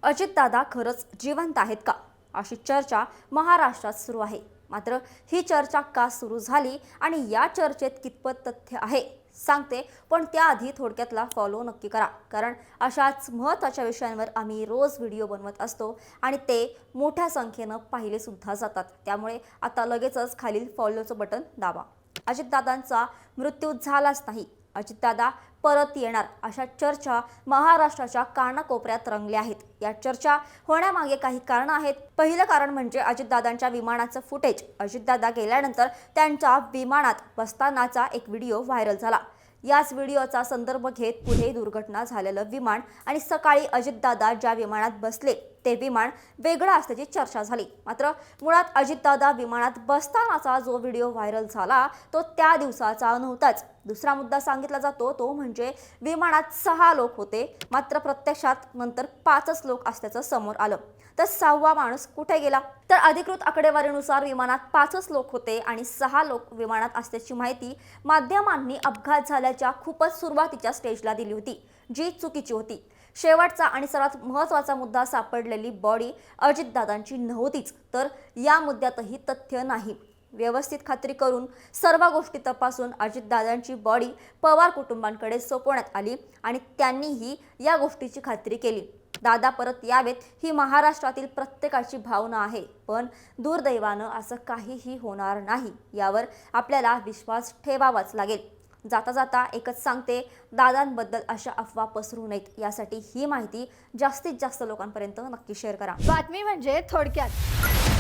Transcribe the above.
अजितदादा खरंच जिवंत आहेत का, अशी चर्चा महाराष्ट्रात सुरू आहे। मात्र ही चर्चा का सुरू झाली आणि या चर्चेत कितपत तथ्य आहे सांगते, पण त्याआधी थोडक्यातला फॉलो नक्की करा, कारण अशाच महत्त्वाच्या विषयांवर आम्ही रोज व्हिडिओ बनवत असतो आणि ते मोठ्या संख्येने पाहिले सुद्धा जातात। त्यामुळे आता लगेचच खालील फॉलोचं बटन दाबा। अजितदादांचा मृत्यू झालाच नाही, अजितदादा परत येणार अशा चर्चा महाराष्ट्राच्या कानाकोपऱ्यात रंगल्या आहेत। या चर्चा होण्यामागे काही कारण आहेत। पहिलं कारण म्हणजे अजितदादांच्या विमानाचं फुटेज। अजितदादा गेल्यानंतर त्यांच्या विमानात बसतानाचा एक व्हिडिओ व्हायरल झाला। याच व्हिडिओचा संदर्भ घेत पुढे दुर्घटना झालेलं विमान आणि सकाळी अजितदादा ज्या विमानात बसले ते विमान वेगळं असल्याची चर्चा झाली। मात्र मुळात अजितदादा विमानात बसतानाचा जो व्हिडिओ व्हायरल झाला तो त्या दिवसाचा नव्हताच। दुसरा मुद्दा सांगितला जातो तो म्हणजे विमानात 6 लोक होते, मात्र प्रत्यक्षात नंतर 5च लोक असल्याचं समोर आलं। तर 6वा माणूस कुठे गेला? तर अधिकृत आकडेवारीनुसार विमानात 5च लोक होते आणि 6 लोक विमानात असल्याची माहिती माध्यमांनी अपघात झाल्याच्या खूपच सुरुवातीच्या स्टेजला दिली होती, जी चुकीची होती। शेवटचा आणि सर्वात महत्त्वाचा मुद्दा, सापडलेली बॉडी अजितदादांची नव्हतीच, तर या मुद्द्यातही तथ्य नाही। व्यवस्थित खात्री करून सर्व गोष्टी तपासून अजितदादांची बॉडी पवार कुटुंबांकडे सोपवण्यात आली आणि त्यांनीही या गोष्टीची खात्री केली। दादा परत यावेत ही महाराष्ट्रातील प्रत्येकाची भावना आहे, पण दुर्दैवानं असं काहीही होणार नाही, यावर आपल्याला विश्वास ठेवावाच लागेल। जाता जाता एकच सांगते, दादांबद्दल अशा अफवा पसरू नयेत। यासाठी ही माहिती जास्तीत जास्त लोकांपर्यंत नक्की शेअर करा। बातमी म्हणजे थोडक्यात।